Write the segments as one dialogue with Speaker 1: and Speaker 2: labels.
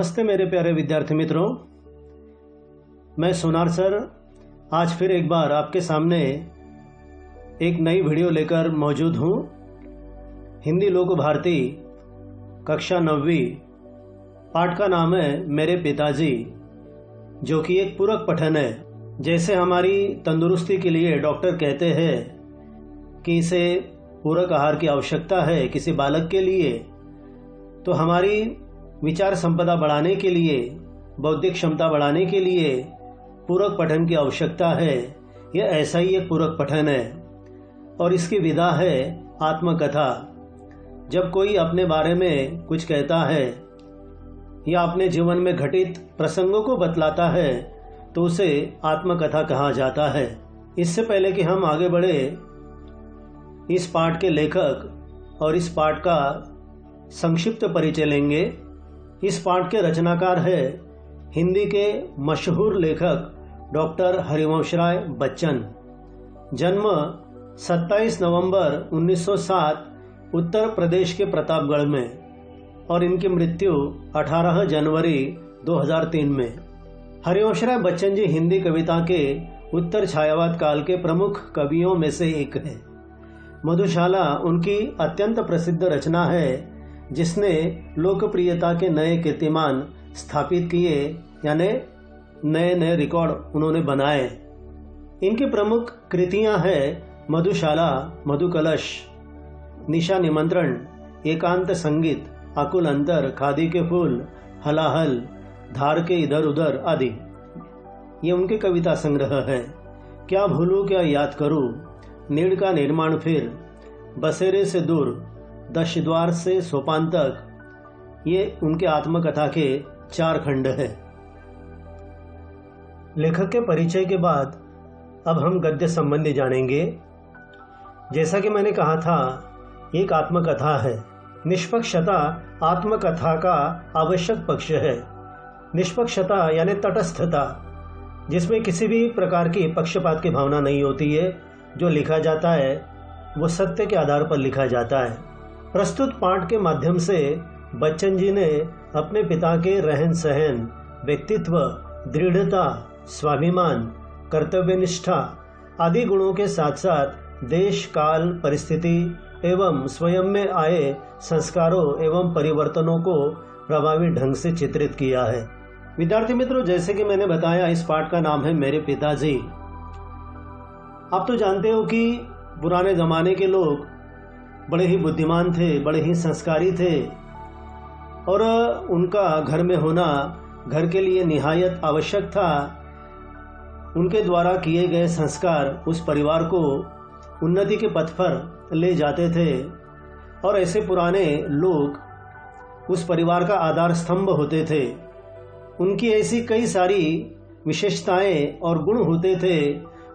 Speaker 1: नमस्ते मेरे प्यारे विद्यार्थी मित्रों, मैं सोनार सर आज फिर एक बार आपके सामने एक नई वीडियो लेकर मौजूद हूँ। हिंदी लोक भारती कक्षा 9वीं पाठ का नाम है मेरे पिताजी, जो कि एक पूरक पठन है। जैसे हमारी तंदुरुस्ती के लिए डॉक्टर कहते हैं कि इसे पूरक आहार की आवश्यकता है किसी बालक के लिए, तो हमारी विचार संपदा बढ़ाने के लिए, बौद्धिक क्षमता बढ़ाने के लिए पूरक पठन की आवश्यकता है। यह ऐसा ही एक पूरक पठन है और इसकी विधा है आत्मकथा। जब कोई अपने बारे में कुछ कहता है या अपने जीवन में घटित प्रसंगों को बतलाता है तो उसे आत्मकथा कहा जाता है। इससे पहले कि हम आगे बढ़े, इस पाठ के लेखक और इस पाठ का संक्षिप्त परिचय लेंगे। इस पाठ के रचनाकार है हिंदी के मशहूर लेखक डॉक्टर हरिवंशराय बच्चन। जन्म 27 नवंबर 1907 उत्तर प्रदेश के प्रतापगढ़ में और इनकी मृत्यु 18 जनवरी 2003 में। हरिवंशराय बच्चन जी हिंदी कविता के उत्तर छायावाद काल के प्रमुख कवियों में से एक है। मधुशाला उनकी अत्यंत प्रसिद्ध रचना है जिसने लोकप्रियता के नए कीर्तिमान स्थापित किए, यानी नए नए रिकॉर्ड उन्होंने बनाए। इनकी प्रमुख कृतियां हैं मधुशाला, मधुकलश, निशा निमंत्रण, एकांत संगीत, आकुल अंतर, खादी के फूल, हलाहल, धार के इधर उधर आदि। ये उनके कविता संग्रह है। क्या भूलूं क्या याद करूं, नीड़ का निर्माण फिर, बसेरे से दूर, दश द्वार से सोपान तक, ये उनके आत्मकथा के 4 खंड है। लेखक के परिचय के बाद अब हम गद्य संबंधी जानेंगे। जैसा कि मैंने कहा था, एक आत्मकथा है। निष्पक्षता आत्मकथा का आवश्यक पक्ष है। निष्पक्षता यानी तटस्थता, जिसमें किसी भी प्रकार की पक्षपात की भावना नहीं होती है। जो लिखा जाता है वो सत्य के आधार पर लिखा जाता है। प्रस्तुत पाठ के माध्यम से बच्चन जी ने अपने पिता के रहन सहन, व्यक्तित्व, दृढ़ता, स्वाभिमान, कर्तव्यनिष्ठा आदि गुणों के साथ साथ देश, काल, परिस्थिति एवं स्वयं में आए संस्कारों एवं परिवर्तनों को प्रभावी ढंग से चित्रित किया है। विद्यार्थी मित्रों, जैसे कि मैंने बताया, इस पाठ का नाम है मेरे पिताजी। आप तो जानते हो कि पुराने जमाने के लोग बड़े ही बुद्धिमान थे, बड़े ही संस्कारी थे और उनका घर में होना घर के लिए निहायत आवश्यक था। उनके द्वारा किए गए संस्कार उस परिवार को उन्नति के पथ पर ले जाते थे और ऐसे पुराने लोग उस परिवार का आधार स्तंभ होते थे। उनकी ऐसी कई सारी विशेषताएं और गुण होते थे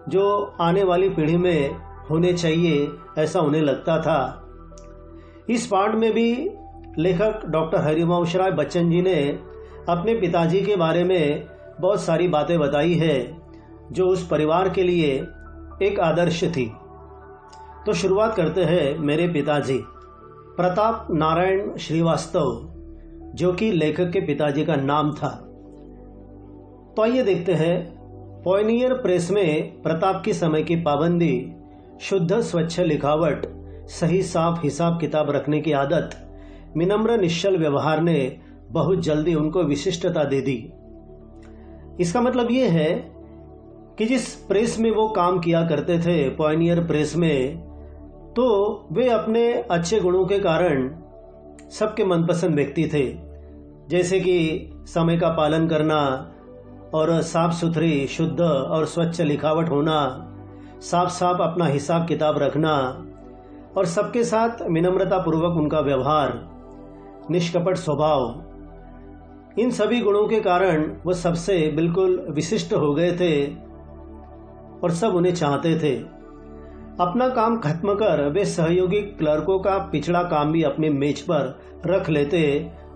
Speaker 1: जो आने वाली पीढ़ी में होने चाहिए, ऐसा उन्हें लगता था। इस पाठ में भी लेखक डॉक्टर हरिवंशराय बच्चन जी ने अपने पिताजी के बारे में बहुत सारी बातें बताई है जो उस परिवार के लिए एक आदर्श थी। तो शुरुआत करते हैं मेरे पिताजी। प्रताप नारायण श्रीवास्तव, जो कि लेखक के पिताजी का नाम था। तो आइए देखते हैं। पॉयनियर प्रेस में प्रताप की समय की पाबंदी, शुद्ध स्वच्छ लिखावट, सही साफ हिसाब किताब रखने की आदत, विनम्र निश्चल व्यवहार ने बहुत जल्दी उनको विशिष्टता दे दी। इसका मतलब ये है कि जिस प्रेस में वो काम किया करते थे, पॉयनियर प्रेस में, तो वे अपने अच्छे गुणों के कारण सबके मनपसंद व्यक्ति थे। जैसे कि समय का पालन करना और साफ सुथरी, शुद्ध और स्वच्छ लिखावट होना, साफ साफ अपना हिसाब किताब रखना और सबके साथ विनम्रता पूर्वक उनका व्यवहार, निष्कपट स्वभाव, इन सभी गुणों के कारण वो सबसे बिल्कुल विशिष्ट हो गए थे और सब उन्हें चाहते थे। अपना काम खत्म कर वे सहयोगी क्लर्कों का पिछड़ा काम भी अपनी मेज पर रख लेते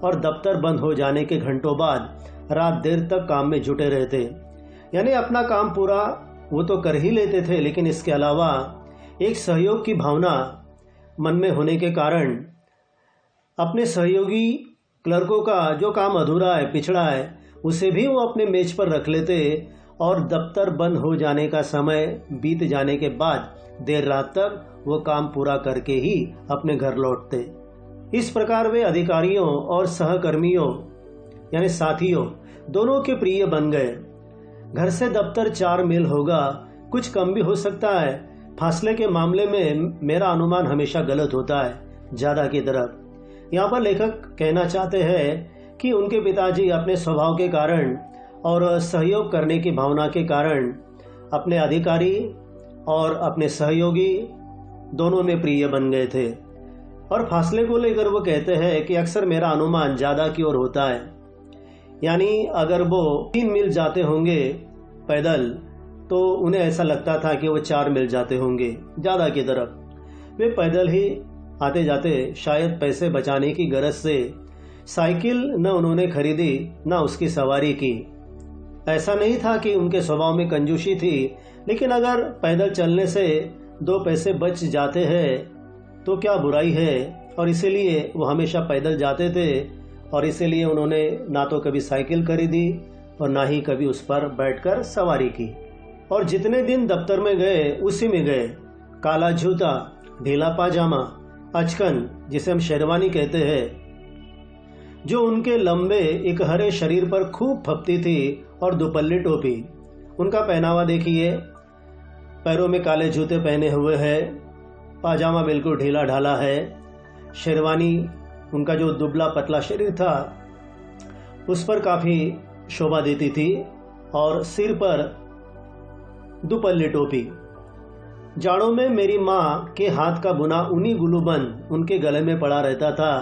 Speaker 1: और दफ्तर बंद हो जाने के घंटों बाद रात देर तक काम में जुटे रहते। यानी अपना काम पूरा वो तो कर ही लेते थे, लेकिन इसके अलावा एक सहयोग की भावना मन में होने के कारण अपने सहयोगी क्लर्कों का जो काम अधूरा है, पिछड़ा है, उसे भी वो अपने मेज पर रख लेते और दफ्तर बंद हो जाने का समय बीत जाने के बाद देर रात तक वो काम पूरा करके ही अपने घर लौटते। इस प्रकार वे अधिकारियों और सहकर्मियों यानी साथियों दोनों के प्रिय बन गए। घर से दफ्तर 4 मील होगा, कुछ कम भी हो सकता है। फासले के मामले में मेरा अनुमान हमेशा गलत होता है, ज़्यादा की तरफ। यहाँ पर लेखक कहना चाहते हैं कि उनके पिताजी अपने स्वभाव के कारण और सहयोग करने की भावना के कारण अपने अधिकारी और अपने सहयोगी दोनों में प्रिय बन गए थे। और फासले को लेकर वो कहते हैं कि अक्सर मेरा अनुमान ज़्यादा की ओर होता है, यानी अगर वो 3 मील जाते होंगे पैदल तो उन्हें ऐसा लगता था कि वो 4 मील जाते होंगे ज़्यादा की तरफ। वे पैदल ही आते जाते, शायद पैसे बचाने की गरज से साइकिल न उन्होंने खरीदी न उसकी सवारी की। ऐसा नहीं था कि उनके स्वभाव में कंजूसी थी, लेकिन अगर पैदल चलने से 2 पैसे बच जाते हैं तो क्या बुराई है, और इसीलिए वो हमेशा पैदल जाते थे। और इसीलिए उन्होंने ना तो कभी साइकिल खरीदी और ना ही कभी उस पर बैठकर सवारी की। और जितने दिन दफ्तर में गए उसी में गए, काला जूता, ढीला पाजामा, अचकन जिसे हम शेरवानी कहते हैं, जो उनके लंबे एक हरे शरीर पर खूब फपती थी, और दुपल्ली टोपी। उनका पहनावा देखिए, पैरों में काले जूते पहने हुए हैं, पाजामा बिल्कुल ढीला ढाला है, शेरवानी उनका जो दुबला पतला शरीर था उस पर काफ़ी शोभा देती थी, और सिर पर दुपल्ली टोपी। जाड़ों में मेरी माँ के हाथ का बुना ऊनी गुलूबंद उनके गले में पड़ा रहता था।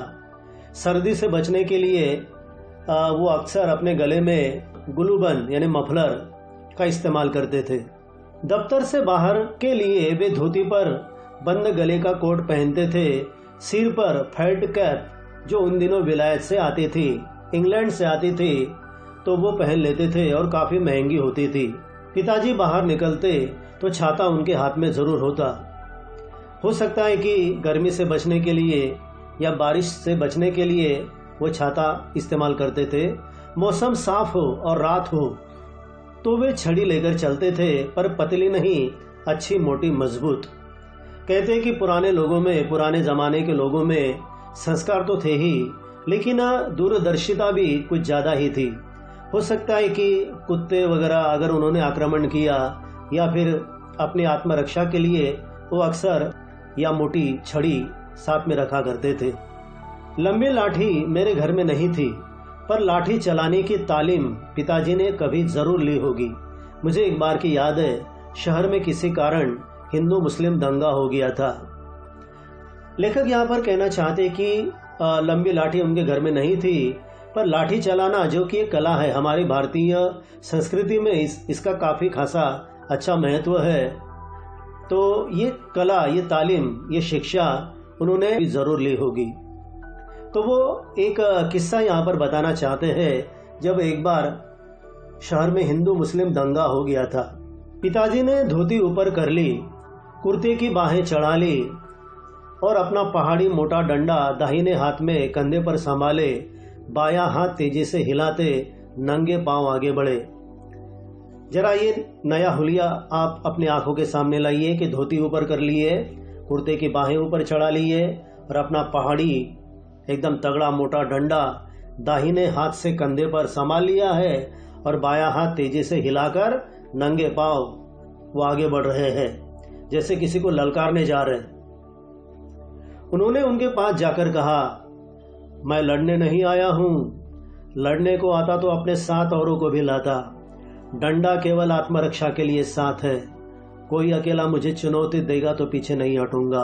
Speaker 1: सर्दी से बचने के लिए वो अक्सर अपने गले में गुलूबंद यानी मफलर का इस्तेमाल करते थे। दफ्तर से बाहर के लिए वे धोती पर बंद गले का कोट पहनते थे। सिर पर फेल्ट कैप जो उन दिनों विलायत से आती थी, इंग्लैंड से आती थी, तो वो पहन लेते थे और काफ़ी महंगी होती थी। पिताजी बाहर निकलते तो छाता उनके हाथ में ज़रूर होता। हो सकता है कि गर्मी से बचने के लिए या बारिश से बचने के लिए वो छाता इस्तेमाल करते थे। मौसम साफ हो और रात हो तो वे छड़ी लेकर चलते थे, पर पतली नहीं, अच्छी मोटी मजबूत। कहते हैं कि पुराने लोगों में, पुराने ज़माने के लोगों में संस्कार तो थे ही, लेकिन दूरदर्शिता भी कुछ ज़्यादा ही थी। हो सकता है कि कुत्ते वगैरह अगर उन्होंने आक्रमण किया या फिर अपनी आत्मरक्षा के लिए वो अक्सर या मोटी छड़ी साथ में रखा करते थे। लंबी लाठी मेरे घर में नहीं थी, पर लाठी चलाने की तालीम पिताजी ने कभी ज़रूर ली होगी। मुझे एक बार की याद है, शहर में किसी कारण हिंदू मुस्लिम दंगा हो गया था। लेखक यहाँ पर कहना चाहते कि लंबी लाठी उनके घर में नहीं थी, पर लाठी चलाना जो कि एक कला है, हमारी भारतीय संस्कृति में इसका काफ़ी खासा अच्छा महत्व है। तो ये कला, ये तालीम, ये शिक्षा उन्होंने भी ज़रूर ली होगी। तो वो एक किस्सा यहाँ पर बताना चाहते हैं। जब एक बार शहर में हिंदू मुस्लिम दंगा हो गया था, पिताजी ने धोती ऊपर कर ली, कुर्ते की बाहें चढ़ा ली और अपना पहाड़ी मोटा डंडा दाहिने हाथ में कंधे पर संभाले, बायां हाथ तेजी से हिलाते नंगे पांव आगे बढ़े। जरा ये नया हुलिया आप अपने आंखों के सामने लाइए कि धोती ऊपर कर लिए, कुर्ते की बाहें ऊपर चढ़ा लिए और अपना पहाड़ी एकदम तगड़ा मोटा डंडा दाहिने हाथ से कंधे पर संभाल लिया है और बायां हाथ तेजी से हिलाकर नंगे पांव वो आगे बढ़ रहे हैं, जैसे किसी को ललकारने जा रहे। उन्होंने उनके पास जाकर कहा, मैं लड़ने नहीं आया हूं, लड़ने को आता तो अपने साथ औरों को भी लाता। डंडा केवल आत्मरक्षा के लिए साथ है, कोई अकेला मुझे चुनौती देगा तो पीछे नहीं हटूंगा।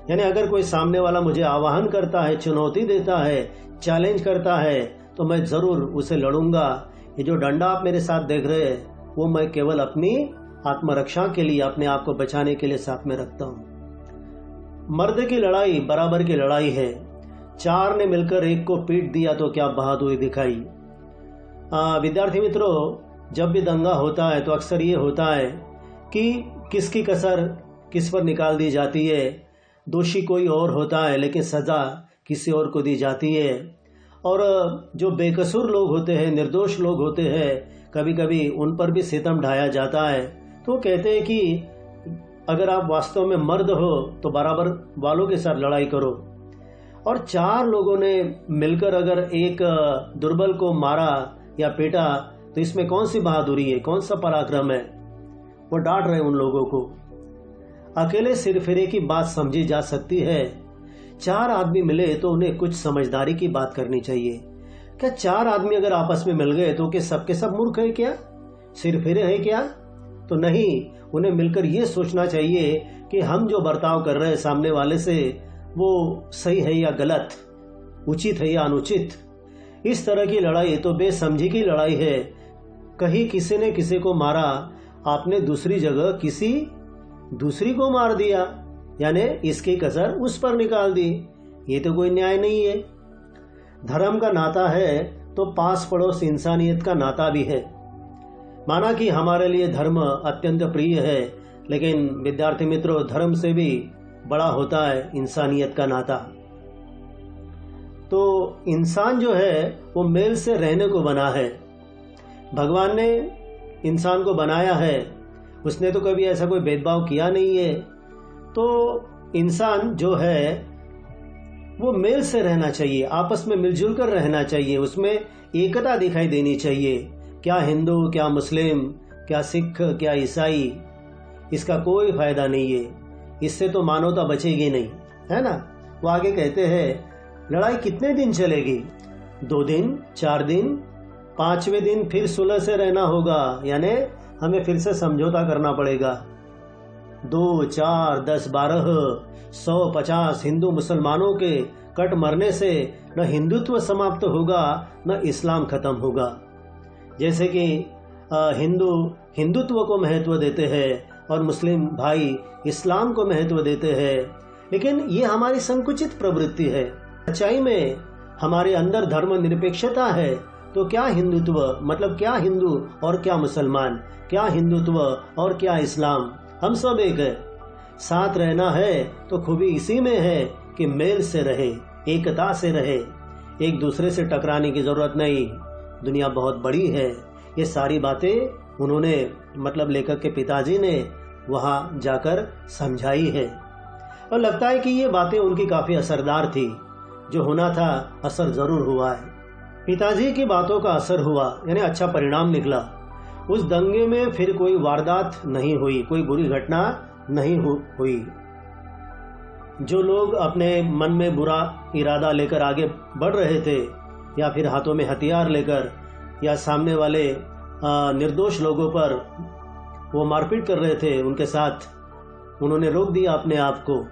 Speaker 1: यानी अगर कोई सामने वाला मुझे आह्वान करता है, चुनौती देता है, चैलेंज करता है, तो मैं ज़रूर उसे लड़ूंगा। ये जो डंडा आप मेरे साथ देख रहे हैं, वो मैं केवल अपनी आत्मरक्षा के लिए, अपने आप को बचाने के लिए साथ में रखता हूँ। मर्द की लड़ाई बराबर की लड़ाई है। 4 ने मिलकर एक को पीट दिया तो क्या बहादुरी दिखाई। विद्यार्थी मित्रों, जब भी दंगा होता है तो अक्सर ये होता है कि किसकी कसर किस पर निकाल दी जाती है। दोषी कोई और होता है लेकिन सज़ा किसी और को दी जाती है। और जो बेकसूर लोग होते हैं, निर्दोष लोग होते हैं, कभी कभी उन पर भी सितम ढाया जाता है। तो कहते हैं कि अगर आप वास्तव में मर्द हो तो बराबर वालों के साथ लड़ाई करो। और 4 लोगों ने मिलकर अगर एक दुर्बल को मारा या पीटा तो इसमें कौन सी बहादुरी है, कौन सा पराक्रम है? वो डांट रहे उन लोगों को। अकेले सिरफिरे की बात समझी जा सकती है, 4 आदमी मिले तो उन्हें कुछ समझदारी की बात करनी चाहिए। क्या 4 आदमी अगर आपस में मिल गए तो क्या सबके सब मूर्ख है क्या, सिरफिरे है क्या? तो नहीं, उन्हें मिलकर ये सोचना चाहिए कि हम जो बर्ताव कर रहे हैं सामने वाले से वो सही है या गलत, उचित है या अनुचित। इस तरह की लड़ाई तो बेसमझी की लड़ाई है। कहीं किसी ने किसी को मारा, आपने दूसरी जगह किसी दूसरी को मार दिया, यानी इसकी कसर उस पर निकाल दी। ये तो कोई न्याय नहीं है। धर्म का नाता है तो पास पड़ोस इंसानियत का नाता भी है। माना कि हमारे लिए धर्म अत्यंत प्रिय है, लेकिन विद्यार्थी मित्रों, धर्म से भी बड़ा होता है इंसानियत का नाता। तो इंसान जो है वो मेल से रहने को बना है। भगवान ने इंसान को बनाया है, उसने तो कभी ऐसा कोई भेदभाव किया नहीं है। तो इंसान जो है वो मेल से रहना चाहिए, आपस में मिलजुल कर रहना चाहिए, उसमें एकता दिखाई देनी चाहिए। क्या हिंदू, क्या मुस्लिम, क्या सिख, क्या ईसाई, इसका कोई फायदा नहीं है। इससे तो मानवता बचेगी नहीं, है ना। वो आगे कहते हैं, लड़ाई कितने दिन चलेगी? 2 दिन, 4 दिन, 5वें दिन फिर सुलह से रहना होगा, यानी हमें फिर से समझौता करना पड़ेगा। 2, 4, 10, 12, 100, 50 हिंदू मुसलमानों के कट मरने से न हिंदुत्व समाप्त होगा न इस्लाम खत्म होगा। जैसे कि हिंदू हिंदुत्व को महत्व देते हैं और मुस्लिम भाई इस्लाम को महत्व देते हैं, लेकिन ये हमारी संकुचित प्रवृत्ति है। सच्चाई में हमारे अंदर धर्म निरपेक्षता है। तो क्या हिंदुत्व मतलब क्या हिंदू और क्या मुसलमान, क्या हिंदुत्व और क्या इस्लाम, हम सब एक है। साथ रहना है तो खूबी इसी में है कि मेल से रहे, एकता से रहे, एक दूसरे से टकराने की जरूरत नहीं। दुनिया बहुत बड़ी है। ये सारी बातें उन्होंने मतलब लेखक के पिताजी ने वहां जाकर समझाई है, और लगता है कि ये बातें उनकी काफी असरदार थी। जो होना था असर जरूर हुआ है। पिताजी की बातों का असर हुआ, यानी अच्छा परिणाम निकला। उस दंगे में फिर कोई वारदात नहीं हुई, कोई बुरी घटना नहीं हुई। जो लोग अपने मन में बुरा इरादा लेकर आगे बढ़ रहे थे, या फिर हाथों में हथियार लेकर या सामने वाले निर्दोष लोगों पर वो मारपीट कर रहे थे, उनके साथ उन्होंने रोक दिया अपने आप को।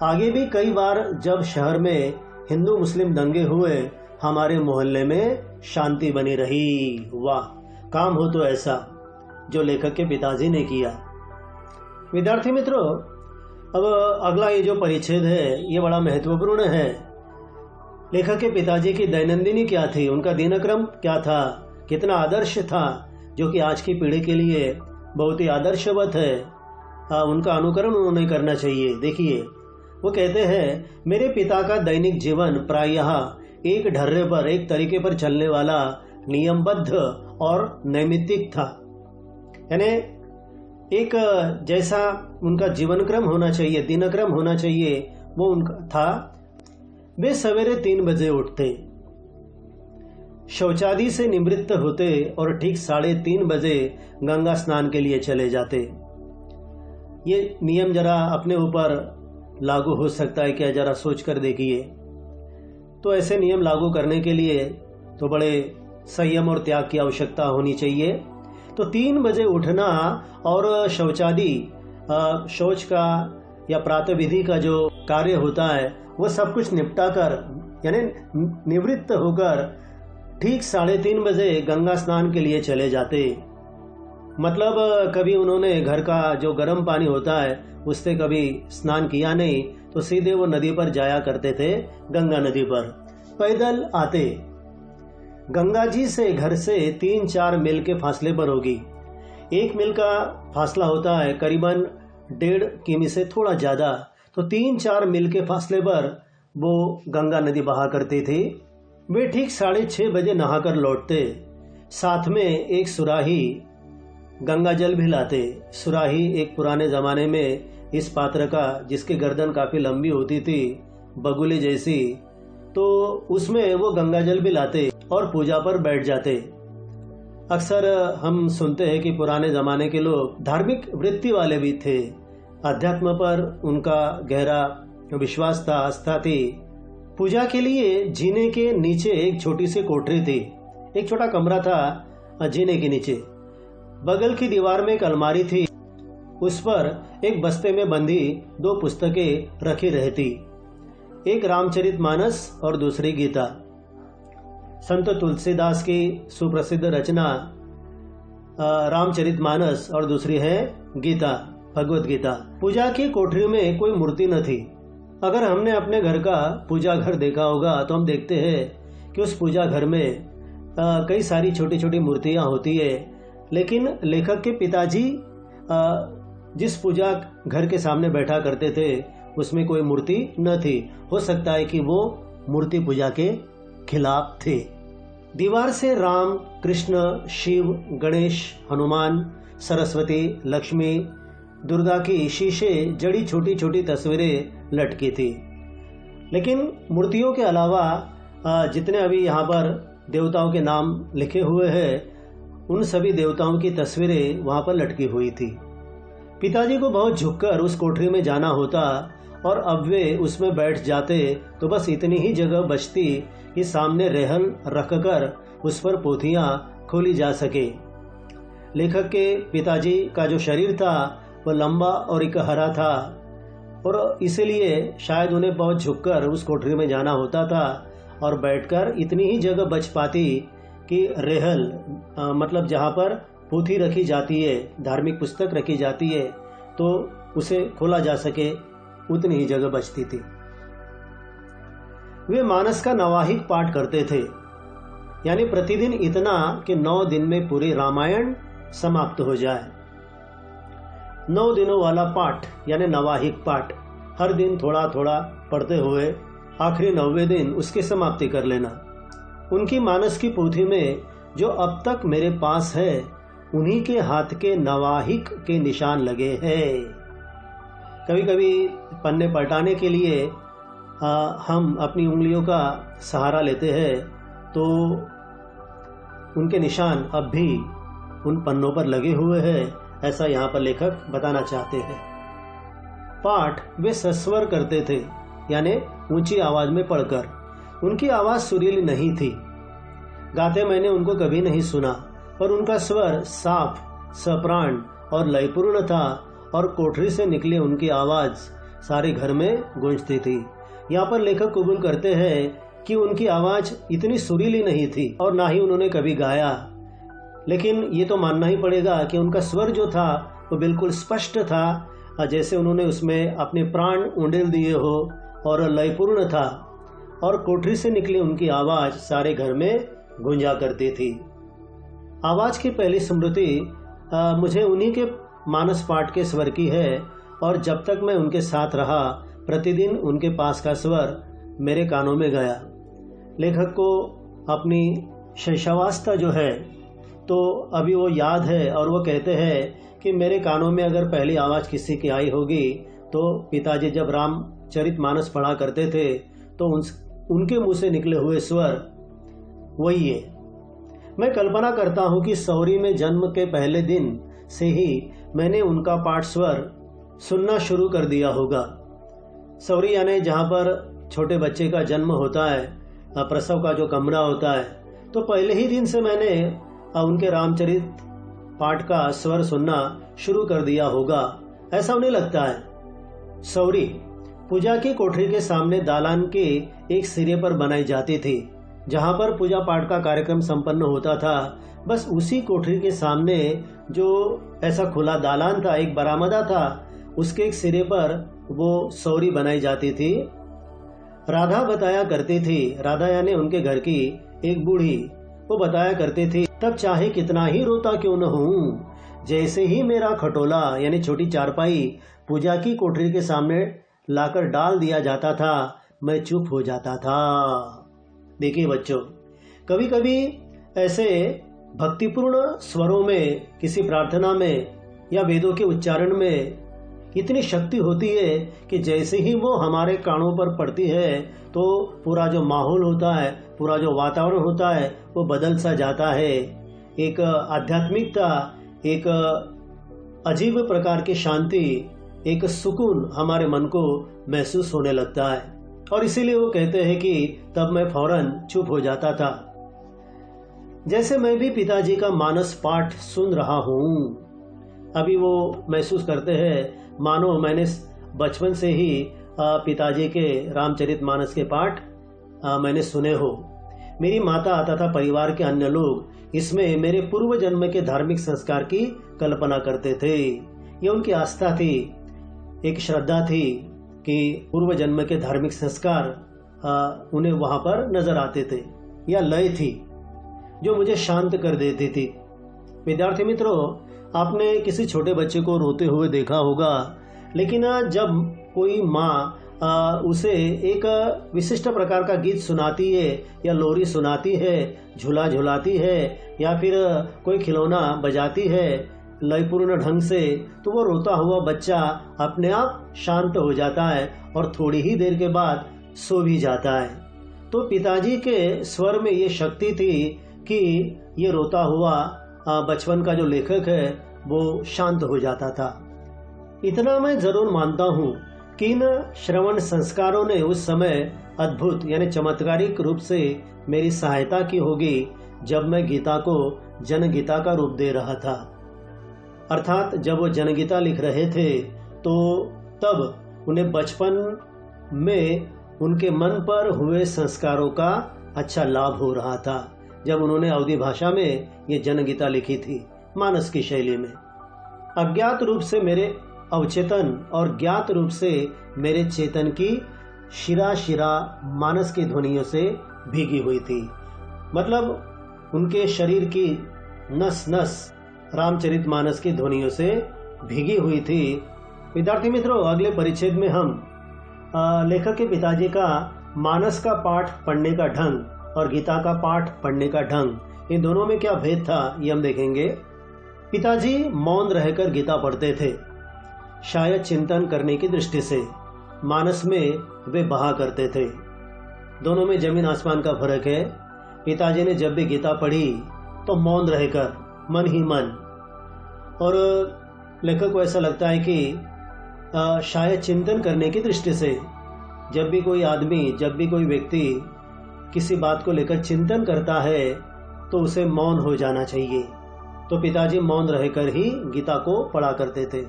Speaker 1: आगे भी कई बार जब शहर में हिंदू मुस्लिम दंगे हुए, हमारे मोहल्ले में शांति बनी रही। वाह, काम हो तो ऐसा जो लेखक के पिताजी ने किया। विद्यार्थी मित्रों, अब अगला ये जो परिच्छेद है ये बड़ा महत्वपूर्ण है। लेखक के पिताजी की दैनंदिनी क्या थी, उनका दिनक्रम क्या था, कितना आदर्श था, जो कि आज की पीढ़ी के लिए बहुत ही आदर्शवत है। उनका अनुकरण उन्होंने करना चाहिए। देखिए, वो कहते हैं, मेरे पिता का दैनिक जीवन प्रायः एक ढर्रे पर, एक तरीके पर चलने वाला नियमबद्ध और नैमित्तिक था। यानी एक जैसा उनका जीवन क्रम होना चाहिए, दिनक्रम होना चाहिए, वो उनका था। वे सवेरे 3 बजे उठते, शौचादि से निवृत्त होते और ठीक 3:30 बजे गंगा स्नान के लिए चले जाते। ये नियम जरा अपने ऊपर लागू हो सकता है क्या, जरा सोच कर देखिए। तो ऐसे नियम लागू करने के लिए तो बड़े संयम और त्याग की आवश्यकता होनी चाहिए। तो 3 बजे उठना और शौचादि, शौच का या प्रातः विधि का जो कार्य होता है वो सब कुछ निपटा कर, यानी निवृत्त होकर ठीक 3:30 बजे गंगा स्नान के लिए चले जाते। मतलब कभी उन्होंने घर का जो गर्म पानी होता है उससे कभी स्नान किया नहीं, तो सीधे वो नदी पर जाया करते थे, गंगा नदी पर पैदल आते। गंगा जी से घर से 3-4 मील के फासले पर होगी। 1 मील का फासला होता है करीबन 1.5 किमी से थोड़ा ज़्यादा, तो 3-4 मील के फासले पर वो गंगा नदी बहा करती थी। वे ठीक 6:30 बजे नहाकर लौटते, साथ में एक सुराही गंगा जल भी लाते। सुराही एक पुराने जमाने में इस पात्र का, जिसकी गर्दन काफी लंबी होती थी, बगुले जैसी, तो उसमें वो गंगा जल भी लाते और पूजा पर बैठ जाते। अक्सर हम सुनते हैं कि पुराने जमाने के लोग धार्मिक वृत्ति वाले भी थे, अध्यात्म पर उनका गहरा विश्वास था, आस्था थी। पूजा के लिए जीने के नीचे एक छोटी सी कोठरी थी, एक छोटा कमरा था जीने के नीचे। बगल की दीवार में एक अलमारी थी, उस पर एक बस्ते में बंधी 2 पुस्तकें रखी रहती, एक रामचरितमानस और दूसरी गीता, संत तुलसीदास की सुप्रसिद्ध रचना रामचरितमानस और दूसरी है गीता, भगवत गीता। पूजा की कोठरी में कोई मूर्ति न थी। अगर हमने अपने घर का पूजा घर देखा होगा तो हम देखते हैं कि उस पूजा घर में कई सारी छोटी छोटी मूर्तियां होती है, लेकिन लेखक के पिताजी जिस पूजा घर के सामने बैठा करते थे उसमें कोई मूर्ति न थी। हो सकता है कि वो मूर्ति पूजा के खिलाफ थे। दीवार से राम, कृष्ण, शिव, गणेश, हनुमान, सरस्वती, लक्ष्मी, दुर्गा की शीशे जड़ी छोटी छोटी तस्वीरें लटकी थी। लेकिन मूर्तियों के अलावा जितने अभी यहाँ पर देवताओं के नाम लिखे हुए हैं, उन सभी देवताओं की तस्वीरें वहाँ पर लटकी हुई थी। पिताजी को बहुत झुककर उस कोठरी में जाना होता और अब वे उसमें बैठ जाते तो बस इतनी ही जगह बचती कि सामने रेहल रखकर उस पर पोथियां खोली जा सके। लेखक के पिताजी का जो शरीर था वह लंबा और इकहरा था और इसलिए शायद उन्हें बहुत झुककर उस कोठरी में जाना होता था और बैठकर इतनी ही जगह बच पाती कि रेहल मतलब जहाँ पर पोथी रखी जाती है, धार्मिक पुस्तक रखी जाती है, तो उसे खोला जा सके, उतनी ही जगह बचती थी। वे मानस का नवाहिक पाठ करते थे, यानी प्रतिदिन इतना कि 9 दिन में पूरी रामायण समाप्त हो जाए। 9 दिनों वाला पाठ यानी नवाहिक पाठ, हर दिन थोड़ा थोड़ा पढ़ते हुए आखिरी 9वें दिन उसकी समाप्ति कर लेना। उनकी मानस की पोथी में जो अब तक मेरे पास है, उन्हीं के हाथ के नवाहिक के निशान लगे हैं। कभी कभी पन्ने पलटाने के लिए हम अपनी उंगलियों का सहारा लेते हैं, तो उनके निशान अब भी उन पन्नों पर लगे हुए हैं, ऐसा यहाँ पर लेखक बताना चाहते हैं। पाठ वे सस्वर करते थे, यानी ऊंची आवाज में पढ़कर। उनकी आवाज सुरीली नहीं थी, गाते मैंने उनको कभी नहीं सुना, पर उनका स्वर साफ, सप्राण और लयपूर्ण था और कोठरी से निकली उनकी आवाज सारे घर में गूंजती थी। यहाँ पर लेखक कबूल करते हैं कि उनकी आवाज इतनी सुरीली नहीं थी और ना ही उन्होंने कभी गाया, लेकिन ये तो मानना ही पड़ेगा कि उनका स्वर जो था वो बिल्कुल स्पष्ट था, जैसे उन्होंने उसमें अपने प्राण उंडेल दिए हो, और लयपूर्ण था और कोठरी से निकली उनकी आवाज सारे घर में गूंजा करती थी। आवाज की पहली स्मृति मुझे उन्हीं के मानस पाठ के स्वर की है, और जब तक मैं उनके साथ रहा प्रतिदिन उनके पास का स्वर मेरे कानों में गया। लेखक को अपनी शैशवावस्था जो है तो अभी वो याद है, और वो कहते हैं कि मेरे कानों में अगर पहली आवाज़ किसी की आई होगी तो पिताजी जब रामचरितमानस पढ़ा करते थे तो उनके मुंह से निकले हुए स्वर वही है। मैं कल्पना करता हूँ कि सौरी में जन्म के पहले दिन से ही मैंने उनका पाठ स्वर सुनना शुरू कर दिया होगा। सौरी यानी जहाँ पर छोटे बच्चे का जन्म होता है, प्रसव का जो कमरा होता है, तो पहले ही दिन से मैंने उनके रामचरित पाठ का स्वर सुनना शुरू कर दिया होगा, ऐसा उन्हें लगता है। सौरी पूजा की कोठरी के सामने दालान के एक सिरे पर बनाई जाती थी, जहाँ पर पूजा पाठ का कार्यक्रम संपन्न होता था। बस उसी कोठरी के सामने जो ऐसा खुला दालान था, एक बरामदा था, उसके एक सिरे पर वो सौरी बनाई जाती थी। राधा बताया करती थी, राधा यानी उनके घर की एक बूढ़ी, वो बताया करती थी, तब चाहे कितना ही रोता क्यों न हूँ, जैसे ही मेरा खटोला यानी छोटी चारपाई पूजा की कोठरी के सामने लाकर डाल दिया जाता था, मैं चुप हो जाता था। देखिए बच्चों, कभी कभी ऐसे भक्तिपूर्ण स्वरों में, किसी प्रार्थना में या वेदों के उच्चारण में इतनी शक्ति होती है कि जैसे ही वो हमारे कानों पर पड़ती है तो पूरा जो माहौल होता है, पूरा जो वातावरण होता है वो बदल सा जाता है। एक आध्यात्मिकता, एक अजीब प्रकार की शांति, एक सुकून हमारे मन को महसूस होने लगता है। और इसीलिए वो कहते हैं कि तब मैं फौरन चुप हो जाता था। जैसे मैं भी पिताजी का मानस पाठ सुन रहा हूँ। अभी वो महसूस करते हैं मानो मैंने बचपन से ही पिताजी के रामचरितमानस के पाठ मैंने सुने हो। मेरी माता तथा परिवार के अन्य लोग इसमें मेरे पूर्व जन्म के धार्मिक संस्कार की कल्पना करते थे। ये उनकी आस्था थी, एक श्रद्धा थी कि पूर्व जन्म के धार्मिक संस्कार उन्हें वहां पर नजर आते थे, या लय थी जो मुझे शांत कर देती थी। विद्यार्थी मित्रों, आपने किसी छोटे बच्चे को रोते हुए देखा होगा, लेकिन जब कोई माँ उसे एक विशिष्ट प्रकार का गीत सुनाती है या लोरी सुनाती है, झूला झुलाती है या फिर कोई खिलौना बजाती है लयपूर्ण ढंग से, तो वो रोता हुआ बच्चा अपने आप शांत हो जाता है और थोड़ी ही देर के बाद सो भी जाता है। तो पिताजी के स्वर में ये शक्ति थी कि ये रोता हुआ बचपन का जो लेखक है वो शांत हो जाता था। इतना मैं जरूर मानता हूँ कि इन श्रवण संस्कारों ने उस समय अद्भुत यानी चमत्कारिक रूप से मेरी सहायता की होगी जब मैं गीता को जनगीता का रूप दे रहा था। अर्थात जब वो जनगीता लिख रहे थे तो तब उन्हें बचपन में उनके मन पर हुए संस्कारों का अच्छा लाभ हो रहा था, जब उन्होंने अवधी भाषा में ये जनगीता लिखी थी, मानस की शैली में। अज्ञात रूप से मेरे अवचेतन और ज्ञात रूप से मेरे चेतन की शिरा शिरा मानस की ध्वनियों से भीगी हुई थी। मतलब उनके शरीर की नस नस रामचरितमानस की ध्वनियों से भीगी हुई थी। विद्यार्थी मित्रों, अगले परिच्छेद में हम लेखक के पिताजी का मानस का पाठ पढ़ने का ढंग और गीता का पाठ पढ़ने का ढंग, इन दोनों में क्या भेद था ये हम देखेंगे। पिताजी मौन रहकर गीता पढ़ते थे, शायद चिंतन करने की दृष्टि से। मानस में वे बहा करते थे। दोनों में जमीन आसमान का फर्क है। पिताजी ने जब भी गीता पढ़ी तो मौन रहकर, मन ही मन, और लेखक को ऐसा लगता है कि शायद चिंतन करने की दृष्टि से। जब भी कोई आदमी, जब भी कोई व्यक्ति किसी बात को लेकर चिंतन करता है तो उसे मौन हो जाना चाहिए। तो पिताजी मौन रहकर ही गीता को पढ़ा करते थे।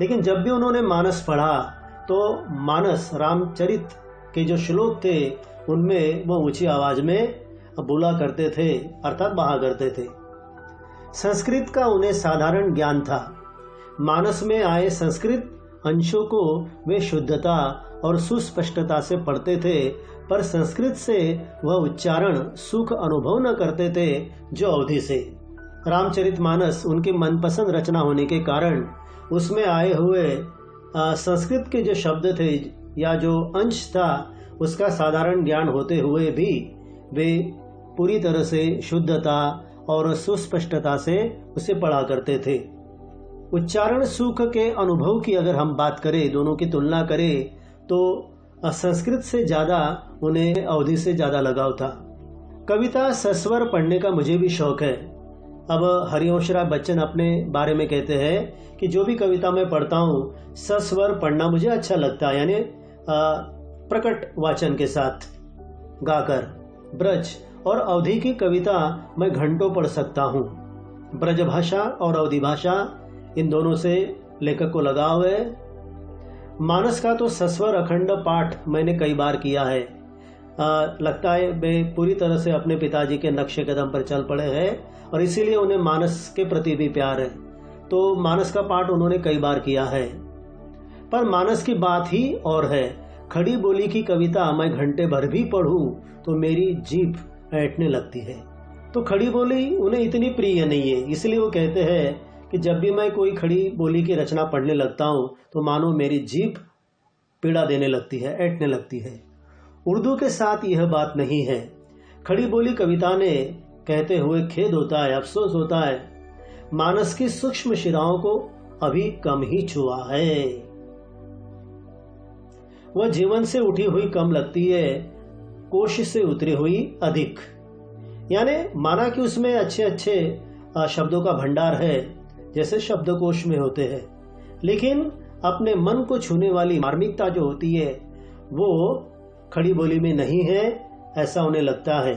Speaker 1: लेकिन जब भी उन्होंने मानस पढ़ा तो मानस रामचरित के जो श्लोक थे उनमें वो ऊंची आवाज में बोला करते थे, अर्थात बहा करते थे। संस्कृत का उन्हें साधारण ज्ञान था। मानस में आए संस्कृत अंशों को वे शुद्धता और सुस्पष्टता से पढ़ते थे, पर संस्कृत से वह उच्चारण सुख अनुभव न करते थे जो अवधि से। रामचरितमानस उनकी मनपसंद रचना होने के कारण उसमें आए हुए संस्कृत के जो शब्द थे या जो अंश था उसका साधारण ज्ञान होते हुए भी वे पूरी तरह से शुद्धता और सुस्पष्टता से उसे पढ़ा करते थे। उच्चारण सुख के अनुभव की अगर हम बात करें, दोनों की तुलना करें, तो संस्कृत से ज़्यादा उन्हें अवधि से ज़्यादा लगाव था। कविता सस्वर पढ़ने का मुझे भी शौक है। अब हरिवंश राय बच्चन अपने बारे में कहते हैं कि जो भी कविता मैं पढ़ता हूँ सस्वर पढ़ना मुझे अच्छा लगता है, यानी प्रकट वाचन के साथ गाकर। ब्रज और अवधि की कविता मैं घंटों पढ़ सकता हूँ। ब्रज भाषा और अवधि भाषा, इन दोनों से लेखक को लगाव है। मानस का तो सस्वर अखंड पाठ मैंने कई बार किया है। लगता है वे पूरी तरह से अपने पिताजी के नक्शे कदम पर चल पड़े हैं और इसीलिए उन्हें मानस के प्रति भी प्यार है। तो मानस का पाठ उन्होंने कई बार किया है। पर मानस की बात ही और है। खड़ी बोली की कविता मैं घंटे भर भी पढ़ूं तो मेरी जीभ ऐंठने लगती है। तो खड़ी बोली उन्हें इतनी प्रिय नहीं है, इसलिए वो कहते हैं कि जब भी मैं कोई खड़ी बोली की रचना पढ़ने लगता हूँ तो मानो मेरी जीभ पीड़ा देने लगती है, ऐंठने लगती है। उर्दू के साथ यह बात नहीं है। खड़ी बोली कविता ने कहते हुए खेद होता है, अफसोस होता है, मानस की सूक्ष्म शिराओं को अभी कम ही छुआ है। वह जीवन से उठी हुई कम लगती है, कोश से उतरी हुई अधिक। यानी माना कि उसमें अच्छे अच्छे शब्दों का भंडार है, जैसे शब्दकोश में होते हैं, लेकिन अपने मन को छूने वाली मार्मिकता जो होती है वो खड़ी बोली में नहीं है, ऐसा उन्हें लगता है।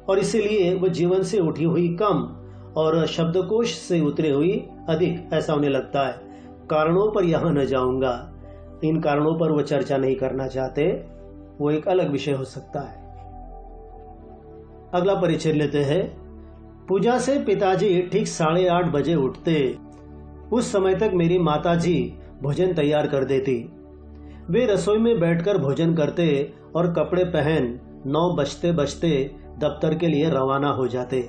Speaker 1: और इसीलिए वो जीवन से उठी हुई कम और शब्दकोश से उतरी हुई अधिक, ऐसा उन्हें लगता है। कारणों पर यहां न जाऊंगा, इन कारणों पर वो चर्चा नहीं करना चाहते, वो एक अलग विषय हो सकता है। अगला परिचय लेते हैं। पूजा से पिताजी ठीक 8:30 बजे उठते। उस समय तक मेरी माताजी भोजन तैयार कर देती। वे रसोई में बैठकर भोजन करते और कपड़े पहन 9 बजते बजते दफ्तर के लिए रवाना हो जाते।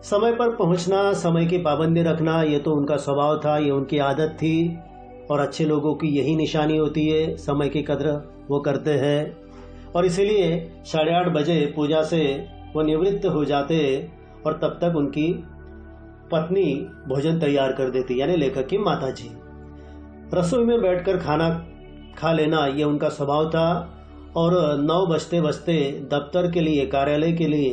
Speaker 1: समय पर पहुंचना, समय की पाबंदी रखना, ये तो उनका स्वभाव था, ये उनकी आदत थी और अच्छे लोगों की यही निशानी होती है, समय की कद्र वो करते हैं। और इसीलिए 8:30 बजे पूजा से वो निवृत्त हो जाते और तब तक उनकी पत्नी भोजन तैयार कर देती, यानी लेखक की माताजी। रसोई में बैठकर खाना खा लेना ये उनका स्वभाव था और 9 बजते बजते दफ्तर के लिए, कार्यालय के लिए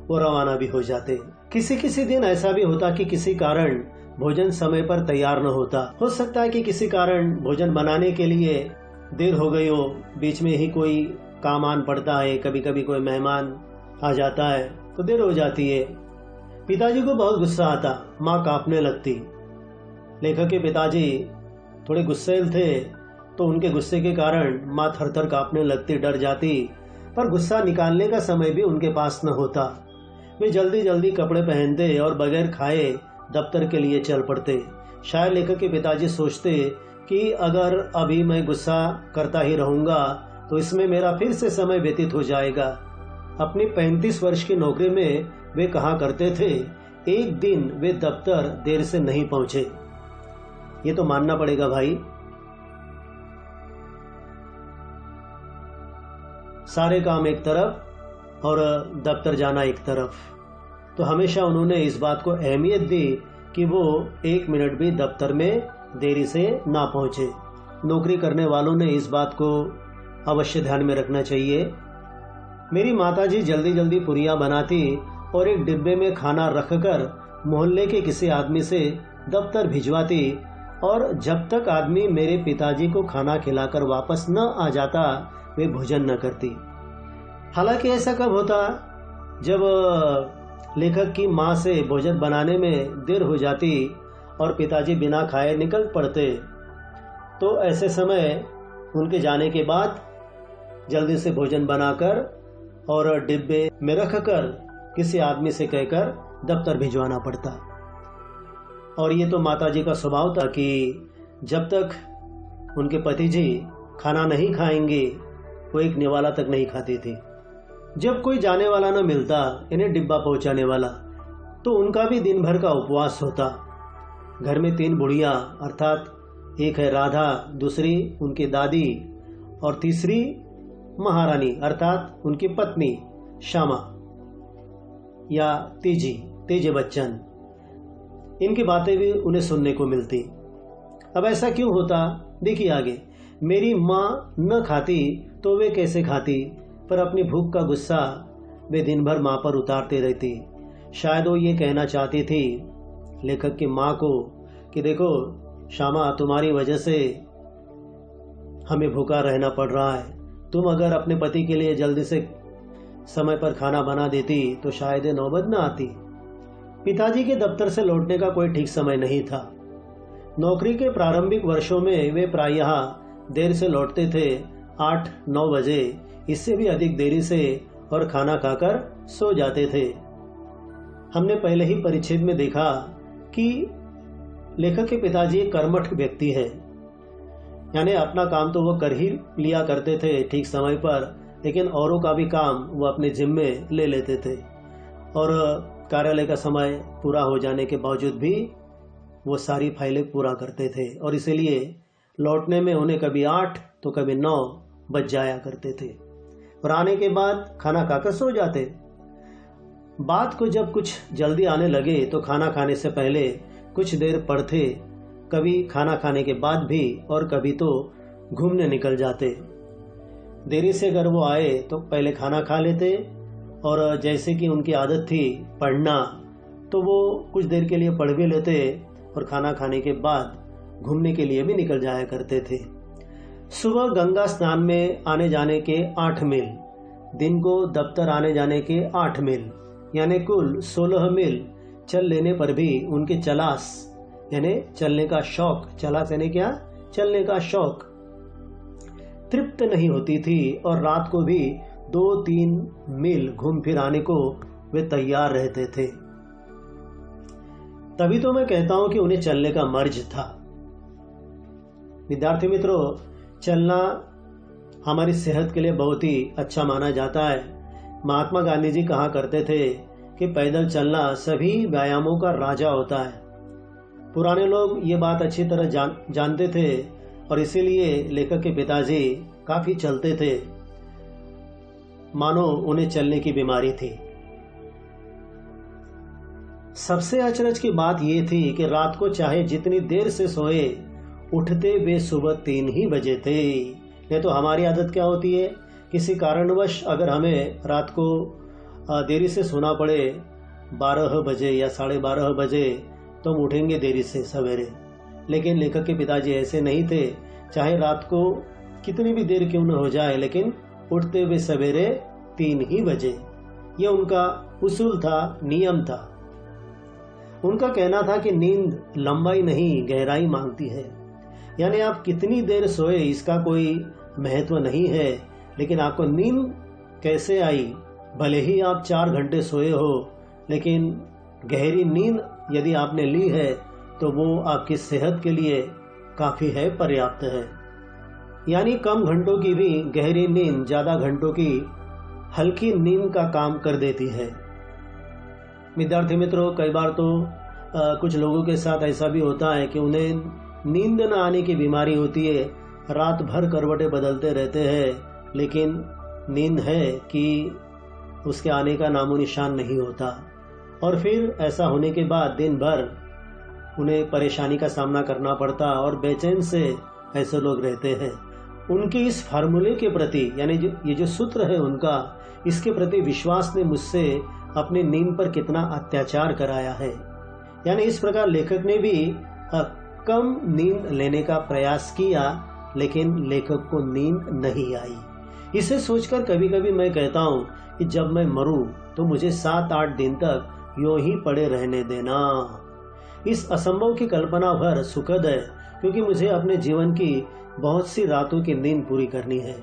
Speaker 1: वो रवाना भी हो जाते। किसी किसी दिन ऐसा भी होता कि किसी कारण भोजन समय पर तैयार न होता। हो सकता है कि किसी कारण भोजन बनाने के लिए देर हो गई हो, बीच में ही कोई काम आन पड़ता है, कभी कभी कोई मेहमान आ जाता है तो देर हो जाती है। पिताजी को बहुत गुस्सा आता, माँ कांपने लगती। लेखक के पिताजी थोड़े गुस्सैल थे तो उनके गुस्से के कारण माँ थर-थर कांपने लगती, डर जाती, पर गुस्सा निकालने का समय भी उनके पास न होता। वे जल्दी जल्दी कपड़े पहनते और बगैर खाए दफ्तर के लिए चल पड़ते। शायद लेखक के पिताजी सोचते कि अगर अभी मैं गुस्सा करता ही रहूंगा तो इसमें मेरा फिर से समय व्यतीत हो जाएगा। अपनी 35 वर्ष की नौकरी में वे कहा करते थे, एक दिन वे दफ्तर देर से नहीं पहुंचे। ये तो मानना पड़ेगा भाई, सारे काम एक तरफ और दफ्तर जाना एक तरफ। तो हमेशा उन्होंने इस बात को अहमियत दी कि वो 1 मिनट भी दफ्तर में देरी से ना पहुंचे। नौकरी करने वालों ने इस बात को अवश्य ध्यान में रखना चाहिए। मेरी माताजी जल्दी जल्दी पुरियां बनाती और एक डिब्बे में खाना रखकर मोहल्ले के किसी आदमी से दफ्तर भिजवाती, और जब तक आदमी मेरे पिताजी को खाना खिलाकर वापस न आ जाता वे भोजन न करती। हालांकि ऐसा कब होता, जब लेखक की माँ से भोजन बनाने में देर हो जाती और पिताजी बिना खाए निकल पड़ते, तो ऐसे समय उनके जाने के बाद जल्दी से भोजन बनाकर और डिब्बे में रखकर किसी आदमी से कहकर दफ्तर भिजवाना पड़ता। और ये तो माताजी का स्वभाव था कि जब तक उनके पति जी खाना नहीं खाएंगे वो एक निवाला तक नहीं खाती थी। जब कोई जाने वाला न मिलता, इन्हें डिब्बा पहुंचाने वाला, तो उनका भी दिन भर का उपवास होता। घर में 3 बुढ़िया, अर्थात एक है राधा, दूसरी उनकी दादी और तीसरी महारानी अर्थात उनकी पत्नी श्यामा या तेजे बच्चन। इनकी बातें भी उन्हें सुनने को मिलती। अब ऐसा क्यों होता, देखिए आगे। मेरी माँ न खाती तो वे कैसे खाती, पर अपनी भूख का गुस्सा वे दिन भर माँ पर उतारते रहती। शायद वो ये कहना चाहती थी लेखक की माँ को कि देखो श्यामा, तुम्हारी वजह से हमें भूखा रहना पड़ रहा है। तुम अगर अपने पति के लिए जल्दी से समय पर खाना बना देती तो शायद ये नौबत न आती। पिताजी के दफ्तर से लौटने का कोई ठीक समय नहीं था। नौकरी के प्रारंभिक वर्षों में वे प्रायः देर से लौटते थे, 8-9 बजे, इससे भी अधिक देरी से, और खाना खाकर सो जाते थे। हमने पहले ही परिच्छेद में देखा कि लेखक के पिताजी एक कर्मठ व्यक्ति है, यानी अपना काम तो वो कर ही लिया करते थे ठीक समय पर, लेकिन औरों का भी काम वो अपने जिम्मे ले लेते थे और कार्यालय का समय पूरा हो जाने के बावजूद भी वो सारी फाइलें पूरा करते थे और इसीलिए लौटने में उन्हें कभी 8 तो कभी 9 बज जाया करते थे। और आने के बाद खाना खाकर सो जाते। बात को जब कुछ जल्दी आने लगे तो खाना खाने से पहले कुछ देर पढ़ते, कभी खाना खाने के बाद भी, और कभी तो घूमने निकल जाते। देरी से अगर वो आए तो पहले खाना खा लेते, और जैसे कि उनकी आदत थी पढ़ना, तो वो कुछ देर के लिए पढ़ भी लेते और खाना खाने के बाद घूमने के लिए भी निकल जाया करते थे। सुबह गंगा स्नान में आने जाने के 8 मील, दिन को दफ्तर आने जाने के 8 मील, यानी कुल 16 मील चल लेने पर भी उनके चलास यानी चलने का शौक, चलास यानी क्या, चलने का शौक, तृप्त नहीं होती थी और रात को भी 2-3 मील घूम फिर आने को वे तैयार रहते थे। तभी तो मैं कहता हूं कि उन्हें चलने का मर्ज था। विद्यार्थी मित्रों, चलना हमारी सेहत के लिए बहुत ही अच्छा माना जाता है। महात्मा गांधी जी कहा करते थे कि पैदल चलना सभी व्यायामों का राजा होता है। पुराने लोग ये बात अच्छी तरह जानते थे और इसीलिए लेखक के पिताजी काफी चलते थे, मानो उन्हें चलने की बीमारी थी। सबसे अचरज की बात यह थी कि रात को चाहे जितनी देर से सोए, उठते वे सुबह 3 ही बजे थे। नहीं तो हमारी आदत क्या होती है, किसी कारणवश अगर हमें रात को देरी से सोना पड़े 12 बजे या 12:30 बजे, तो हम उठेंगे देरी से सवेरे। लेकिन लेखक के पिताजी ऐसे नहीं थे, चाहे रात को कितनी भी देर क्यों न हो जाए, लेकिन उठते वे सवेरे 3 ही बजे। यह उनका उसूल था, नियम था। उनका कहना था कि नींद लंबाई नहीं गहराई मांगती है, यानी आप कितनी देर सोए इसका कोई महत्व नहीं है, लेकिन आपको नींद कैसे आई, भले ही आप 4 घंटे सोए हो, लेकिन गहरी नींद यदि आपने ली है तो वो आपकी सेहत के लिए काफी है, पर्याप्त है। यानी कम घंटों की भी गहरी नींद ज्यादा घंटों की हल्की नींद का काम कर देती है। विद्यार्थी मित्रों, कई बार तो कुछ लोगों के साथ ऐसा भी होता है कि उन्हें नींद न आने की बीमारी होती है, रात भर करवटें बदलते रहते हैं, लेकिन नींद है कि उसके आने का नामो निशान नहीं होता। और फिर ऐसा होने के बाद दिन भर उन्हें परेशानी का सामना करना पड़ता और बेचैन से ऐसे लोग रहते हैं। उनके इस फार्मूले के प्रति, यानी ये जो सूत्र है उनका, इसके प्रति विश्वास ने मुझसे अपनी नींद पर कितना अत्याचार कराया है। यानी इस प्रकार लेखक ने भी कम नींद लेने का प्रयास किया, लेकिन लेखक को नींद नहीं आई। इसे सोचकर कभी कभी मैं कहता हूँ कि जब मैं मरूं तो मुझे 7-8 दिन तक यूं ही पड़े रहने देना। इस असंभव की कल्पना भर सुखद है, क्योंकि मुझे अपने जीवन की बहुत सी रातों की नींद पूरी करनी है।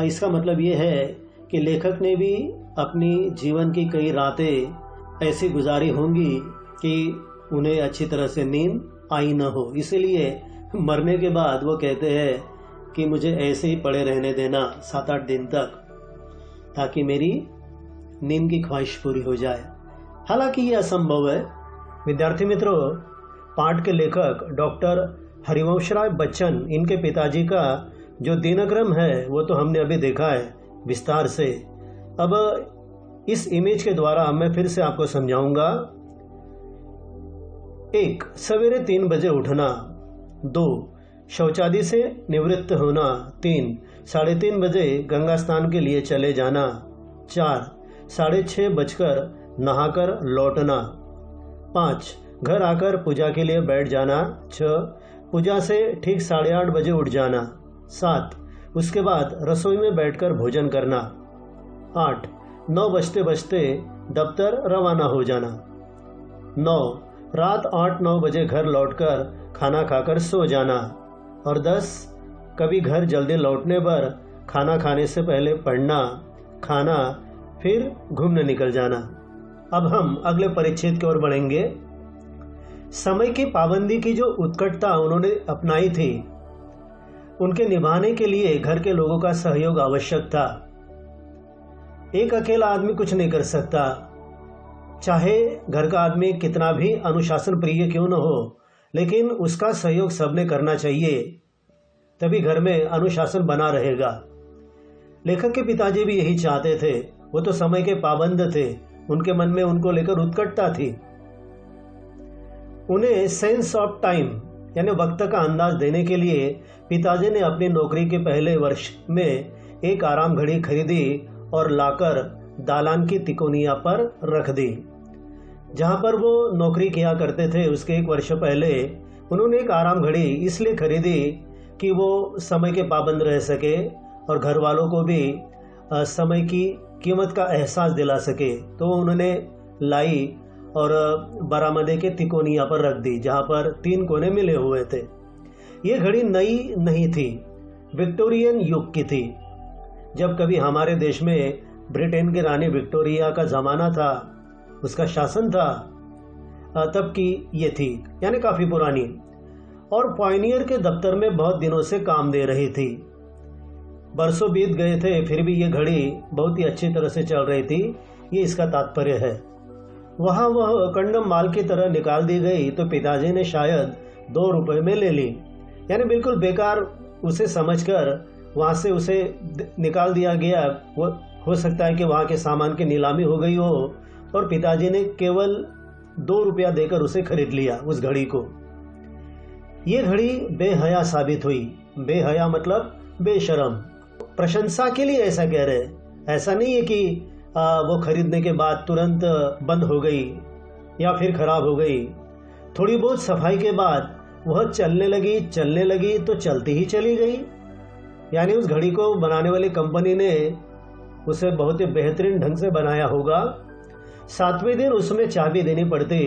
Speaker 1: इसका मतलब ये है कि लेखक ने भी अपनी जीवन की कई रातें ऐसी गुजारी होंगी कि उन्हें अच्छी तरह से नींद आई न हो, इसलिए मरने के बाद वो कहते हैं कि मुझे ऐसे ही पड़े रहने देना 7-8 दिन तक, ताकि मेरी नींद की ख्वाहिश पूरी हो जाए। हालांकि ये असंभव है। विद्यार्थी मित्रों, पाठ के लेखक डॉक्टर हरिवंशराय बच्चन, इनके पिताजी का जो दिनक्रम है वो तो हमने अभी देखा है विस्तार से। अब इस इमेज के द्वारा मैं फिर से आपको समझाऊंगा। 1. सवेरे 3 बजे उठना। 2. शौचादि से निवृत्त होना। 3. 3:30 बजे गंगा स्नान के लिए चले जाना। 4. 6:30 बजकर नहाकर लौटना। 5. घर आकर पूजा के लिए बैठ जाना। 6. पूजा से ठीक 8:30 बजे उठ जाना। 7. उसके बाद रसोई में बैठकर भोजन करना। 8. 9 बजते बजते दफ्तर रवाना हो जाना। 9. रात 8-9 बजे घर लौटकर खाना खाकर सो जाना। और 10. कभी घर जल्दी लौटने पर खाना खाने से पहले पढ़ना, खाना, फिर घूमने निकल जाना। अब हम अगले परिच्छेद की ओर बढ़ेंगे। समय की पाबंदी की जो उत्कटता उन्होंने अपनाई थी, उनके निभाने के लिए घर के लोगों का सहयोग आवश्यक था। एक अकेला आदमी कुछ नहीं कर सकता, चाहे घर का आदमी कितना भी अनुशासन प्रिय क्यों न हो, लेकिन उसका सहयोग सबने करना चाहिए, तभी घर में अनुशासन बना रहेगा। लेखक के पिताजी भी यही चाहते थे। वो तो समय के पाबंद थे, उनके मन में उनको लेकर उत्कंठा थी। उन्हें सेंस ऑफ टाइम यानी वक्त का अंदाज देने के लिए पिताजी ने अपनी नौकरी के पहले वर्ष में एक आराम घड़ी खरीदी और लाकर दालान की तिकोनिया पर रख दी। जहां पर वो नौकरी किया करते थे उसके एक वर्ष पहले उन्होंने एक आराम घड़ी इसलिए खरीदी कि वो समय के पाबंद रह सके और घर वालों को भी समय की कीमत का एहसास दिला सके। तो उन्होंने लाई और बरामदे के तिकोनिया पर रख दी, जहां पर 3 कोने मिले हुए थे। ये घड़ी नई नहीं थी, विक्टोरियन युग की थी। जब कभी हमारे देश में ब्रिटेन की रानी विक्टोरिया का जमाना था, उसका शासन था, तब की ये थी, यानी काफी पुरानी, और पायनियर के दफ्तर में बहुत दिनों से काम दे रही थी। बरसों बीत गए थे, फिर भी ये घड़ी बहुत ही अच्छी तरह से चल रही थी। ये इसका तात्पर्य है। वहां वह कंडम माल की तरह निकाल दी गई तो पिताजी ने शायद 2 रुपए में ले ली, यानी बिल्कुल बेकार उसे समझकर वहां से उसे निकाल दिया गया। वो हो सकता है कि वहां के सामान की नीलामी हो गई हो और पिताजी ने केवल 2 रुपया देकर उसे खरीद लिया, उस घड़ी को। ये घड़ी बेहया साबित हुई। बेहया मतलब बेशरम। प्रशंसा के लिए ऐसा कह रहे, ऐसा नहीं है कि वो खरीदने के बाद तुरंत बंद हो गई या फिर खराब हो गई। थोड़ी बहुत सफाई के बाद वह चलने लगी तो चलती ही चली गई। यानी उस घड़ी को बनाने वाली कंपनी ने उसे बहुत ही बेहतरीन ढंग से बनाया होगा। 7वें दिन उसमें चाबी देनी पड़ती,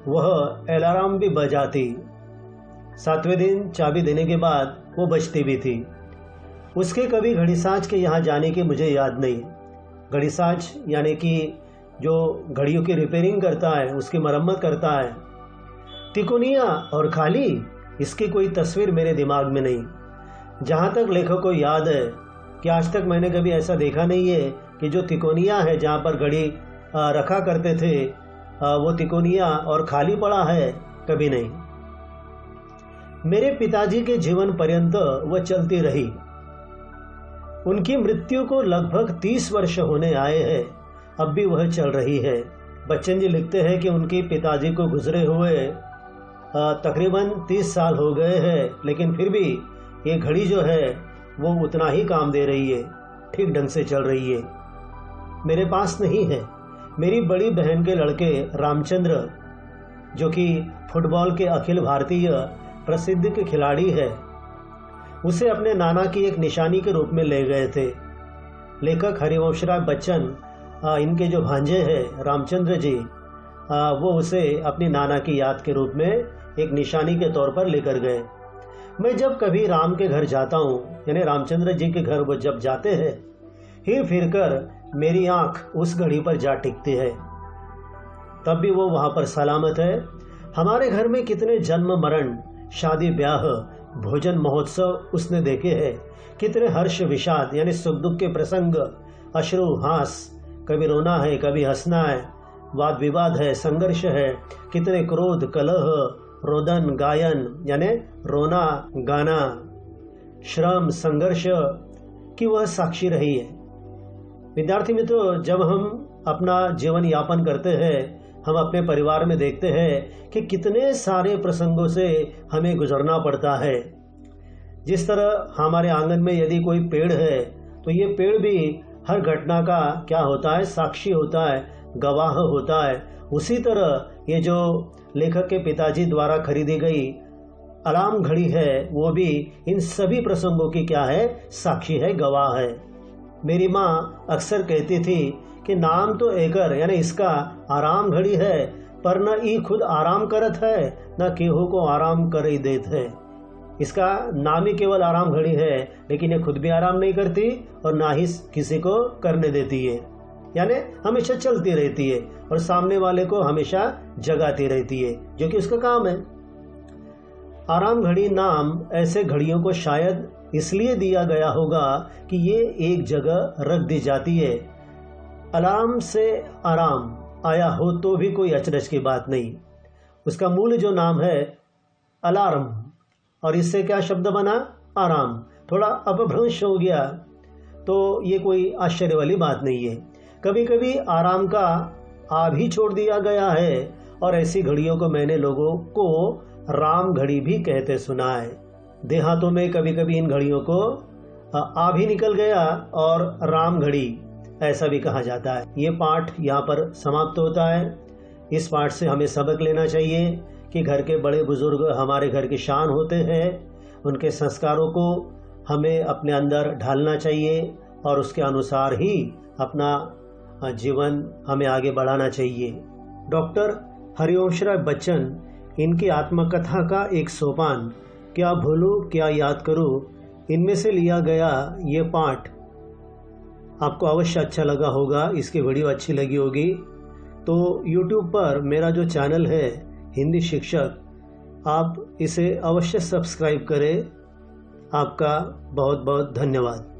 Speaker 1: वह अलार्म भी बजाती। 7वें दिन चाबी देने के बाद वो बजती भी थी। उसके कभी घड़ीसाज के यहाँ जाने की मुझे याद नहीं। घड़ीसाज यानी कि जो घड़ियों की रिपेयरिंग करता है, उसकी मरम्मत करता है। तिकोनिया और खाली, इसकी कोई तस्वीर मेरे दिमाग में नहीं। जहाँ तक लेखक को याद है कि आज तक मैंने कभी ऐसा देखा नहीं है कि जो तिकोनिया है जहाँ पर घड़ी रखा करते थे वो तिकोनिया और खाली पड़ा है, कभी नहीं। मेरे पिताजी के जीवन पर्यंत वह चलती रही। उनकी मृत्यु को लगभग 30 वर्ष होने आए हैं, अब भी वह चल रही है। बच्चन जी लिखते हैं कि उनके पिताजी को गुजरे हुए तकरीबन 30 साल हो गए हैं, लेकिन फिर भी ये घड़ी जो है वो उतना ही काम दे रही है, ठीक ढंग से चल रही है। मेरे पास नहीं है। मेरी बड़ी बहन के लड़के रामचंद्र, जो कि फुटबॉल के अखिल भारतीय प्रसिद्ध के खिलाड़ी है, उसे अपने नाना की एक निशानी के रूप में ले गए थे। लेखक हरिवंशराय बच्चन, इनके जो भांजे हैं रामचंद्र जी, वो उसे अपनी नाना की याद के रूप में एक निशानी के तौर पर लेकर गए। मैं जब कभी राम के घर जाता हूँ, यानी रामचंद्र जी के घर वो जब जाते हैं, हिर फिर कर मेरी आंख उस घड़ी पर जा टिकती है। तब भी वो वहां पर सलामत है। हमारे घर में कितने जन्म मरण, शादी ब्याह, भोजन महोत्सव उसने देखे हैं। कितने हर्ष विषाद यानी सुख दुख के प्रसंग, अश्रु हास, कभी रोना है कभी हंसना है, वाद विवाद है, संघर्ष है, कितने क्रोध कलह, रोदन गायन यानी रोना गाना, श्रम संघर्ष की वह साक्षी रही है। विद्यार्थी मित्रों, जब हम अपना जीवन यापन करते हैं, हम अपने परिवार में देखते हैं कि कितने सारे प्रसंगों से हमें गुजरना पड़ता है। जिस तरह हमारे आंगन में यदि कोई पेड़ है तो ये पेड़ भी हर घटना का क्या होता है, साक्षी होता है, गवाह होता है। उसी तरह ये जो लेखक के पिताजी द्वारा खरीदी गई अलार्म घड़ी है, वो भी इन सभी प्रसंगों की क्या है, साक्षी है, गवाह है। मेरी माँ अक्सर कहती थी कि नाम तो एकर यानी इसका आराम घड़ी है, पर न ई खुद आराम करत है, न केहू को आराम कर ही देत है। इसका नाम ही केवल आराम घड़ी है, लेकिन ये खुद भी आराम नहीं करती और ना ही किसी को करने देती है, यानी हमेशा चलती रहती है और सामने वाले को हमेशा जगाती रहती है, जो कि उसका काम है। आराम घड़ी नाम ऐसे घड़ियों को शायद इसलिए दिया गया होगा कि ये एक जगह रख दी जाती है। अलार्म से आराम आया हो तो भी कोई अचरज की बात नहीं। उसका मूल जो नाम है अलार्म, और इससे क्या शब्द बना, आराम। थोड़ा अपभ्रंश हो गया। तो ये कोई आश्चर्य वाली बात नहीं है। कभी कभी आराम का आ भी छोड़ दिया गया है और ऐसी घड़ियों को मैंने लोगों को राम घड़ी भी कहते सुना है। देहातों में कभी कभी इन घड़ियों को आ भी निकल गया और राम घड़ी ऐसा भी कहा जाता है। ये पाठ यहाँ पर समाप्त होता है। इस पाठ से हमें सबक लेना चाहिए कि घर के बड़े बुजुर्ग हमारे घर की शान होते हैं। उनके संस्कारों को हमें अपने अंदर ढालना चाहिए और उसके अनुसार ही अपना जीवन हमें आगे बढ़ाना चाहिए। डॉक्टर हरिवंश राय बच्चन, इनकी आत्मकथा का एक सोपान, क्या भूलूं क्या याद करूं, इनमें से लिया गया ये पाठ आपको अवश्य अच्छा लगा होगा। इसकी वीडियो अच्छी लगी होगी तो YouTube पर मेरा जो चैनल है हिंदी शिक्षक, आप इसे अवश्य सब्सक्राइब करें। आपका बहुत बहुत धन्यवाद।